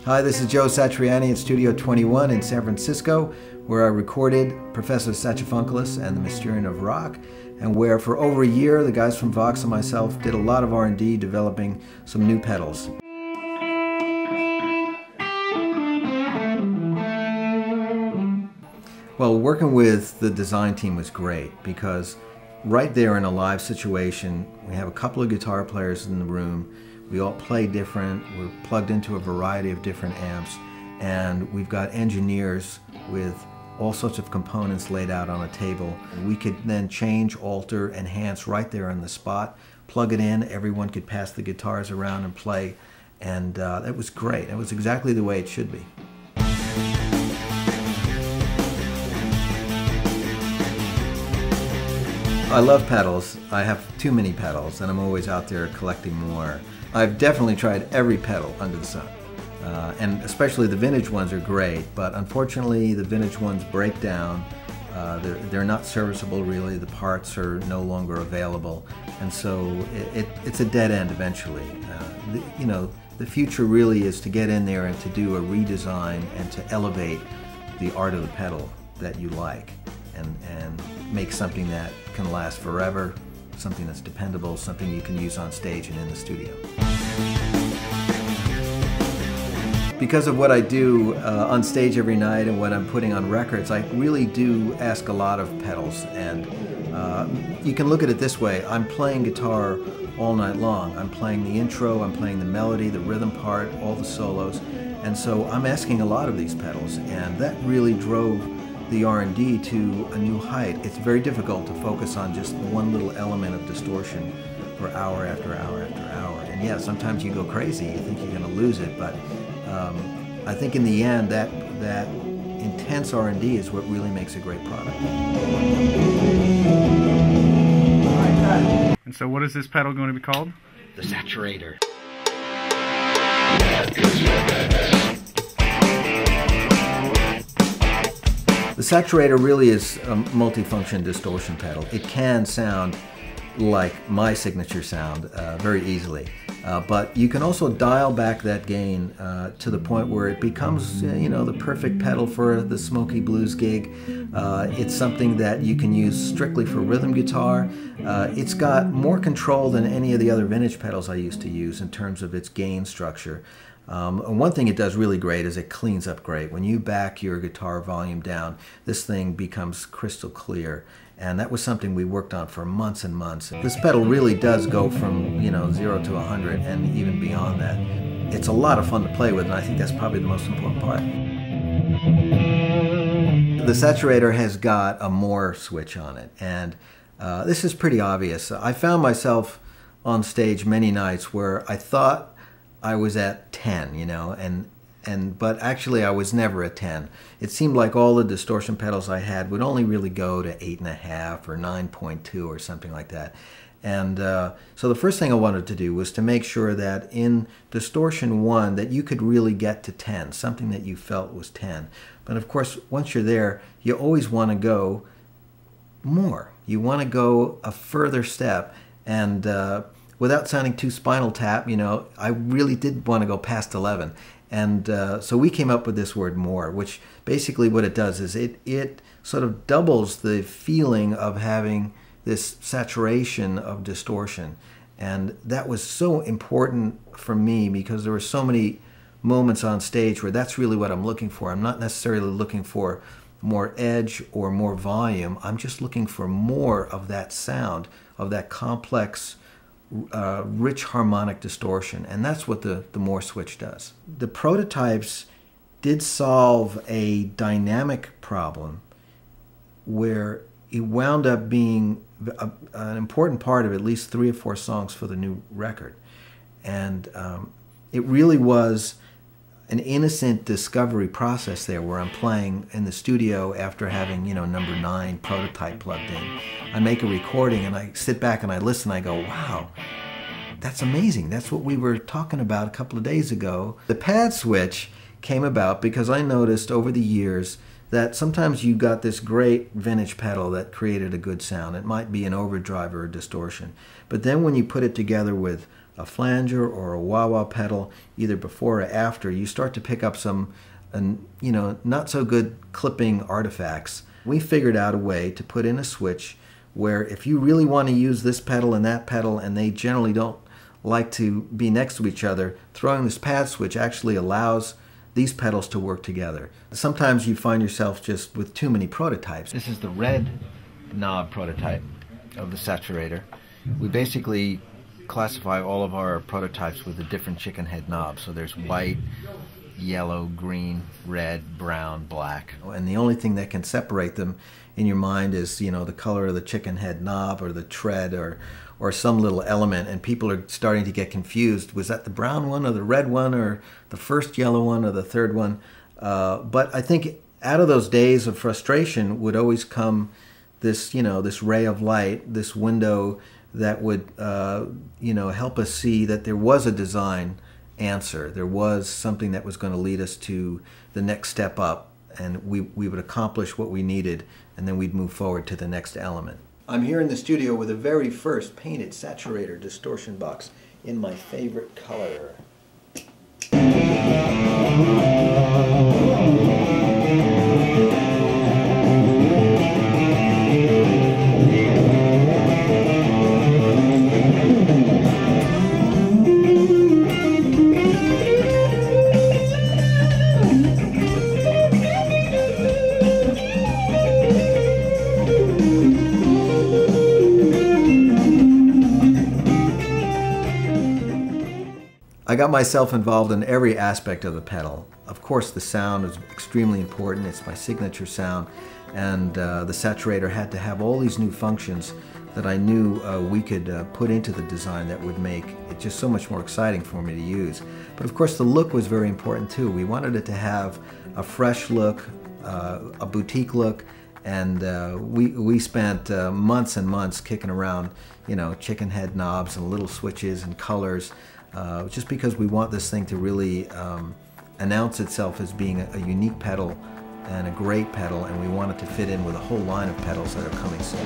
Hi, this is Joe Satriani at Studio 21 in San Francisco, where I recorded Professor Saxophonculus and the Mysterium of Rock, and where for over a year the guys from VOX and myself did a lot of R&D developing some new pedals. Well, working with the design team was great because right there in a live situation, we have a couple of guitar players in the room. We all play different. We're plugged into a variety of different amps, and we've got engineers with all sorts of components laid out on a table. We could then change, alter, enhance right there on the spot, plug it in. Everyone could pass the guitars around and play, and that was great. It was exactly the way it should be. I love pedals. I have too many pedals, and I'm always out there collecting more. I've definitely tried every pedal under the sun, and especially the vintage ones are great, but unfortunately the vintage ones break down. They're not serviceable really, the parts are no longer available, and so it's a dead end eventually. The future really is to get in there and to do a redesign and to elevate the art of the pedal that you like, and make something that can last forever, something that's dependable, something you can use on stage and in the studio. Because of what I do on stage every night and what I'm putting on records, I really do ask a lot of pedals, and you can look at it this way. I'm playing guitar all night long. I'm playing the intro, I'm playing the melody, the rhythm part, all the solos, and so I'm asking a lot of these pedals, and that really drove the R&D to a new height. It's very difficult to focus on just one little element of distortion for hour after hour after hour. And yeah, sometimes you go crazy, you think you're going to lose it, but I think in the end that intense R&D is what really makes a great product. And so what is this pedal going to be called? The Sathchurator. The Sathchurator really is a multifunction distortion pedal. It can sound like my signature sound very easily, but you can also dial back that gain to the point where it becomes, the perfect pedal for the smoky blues gig. It's something that you can use strictly for rhythm guitar. It's got more control than any of the other vintage pedals I used to use in terms of its gain structure. And one thing it does really great is it cleans up great. When you back your guitar volume down, this thing becomes crystal clear. And that was something we worked on for months and months. This pedal really does go from 0 to 100 and even beyond that. It's a lot of fun to play with, and I think that's probably the most important part. The Sathchurator has got a more switch on it, and this is pretty obvious. I found myself on stage many nights where I thought I was at 10, but actually I was never at 10. It seemed like all the distortion pedals I had would only really go to 8.5 or 9.2 or something like that. And so the first thing I wanted to do was to make sure that in distortion 1 that you could really get to 10, something that you felt was 10. But of course, once you're there, you always want to go more. You want to go a further step, and without sounding too Spinal Tap, I really did want to go past 11. And so we came up with this word more, which basically what it does is it sort of doubles the feeling of having this saturation of distortion. And that was so important for me because there were so many moments on stage where that's really what I'm looking for. I'm not necessarily looking for more edge or more volume. I'm just looking for more of that sound, of that complex rich harmonic distortion, and that's what the Moore switch does. The prototypes did solve a dynamic problem where it wound up being an important part of at least 3 or 4 songs for the new record, and it really was an innocent discovery process there where I'm playing in the studio after having, number 9 prototype plugged in. I make a recording and I sit back and I listen, I go, wow, that's amazing. That's what we were talking about a couple of days ago. The pad switch came about because I noticed over the years that sometimes you got this great vintage pedal that created a good sound. It might be an overdrive or a distortion. But then when you put it together with a flanger or a wah-wah pedal, either before or after, you start to pick up some, not so good clipping artifacts. We figured out a way to put in a switch where if you really want to use this pedal and that pedal, and they generally don't like to be next to each other, throwing this pad switch actually allows these pedals to work together. Sometimes you find yourself just with too many prototypes. This is the red knob prototype of the Sathchurator. We basically classify all of our prototypes with a different chicken head knob. So there's white, yellow, green, red, brown, black. And the only thing that can separate them in your mind is, the color of the chicken head knob or the tread or some little element, and people are starting to get confused. Was that the brown one or the red one or the first yellow one or the third one? But I think out of those days of frustration would always come this, this ray of light, this window that would, help us see that there was a design answer. There was something that was going to lead us to the next step up, and we would accomplish what we needed, and then we'd move forward to the next element. I'm here in the studio with the very first painted Sathchurator distortion box in my favorite color. I got myself involved in every aspect of the pedal. Of course, the sound is extremely important. It's my signature sound, and the Sathchurator had to have all these new functions that I knew we could put into the design that would make it just so much more exciting for me to use. But of course, the look was very important too. We wanted it to have a fresh look, a boutique look, and we spent months and months kicking around, chicken head knobs and little switches and colors. Just because we want this thing to really announce itself as being a unique pedal and a great pedal, and we want it to fit in with a whole line of pedals that are coming soon.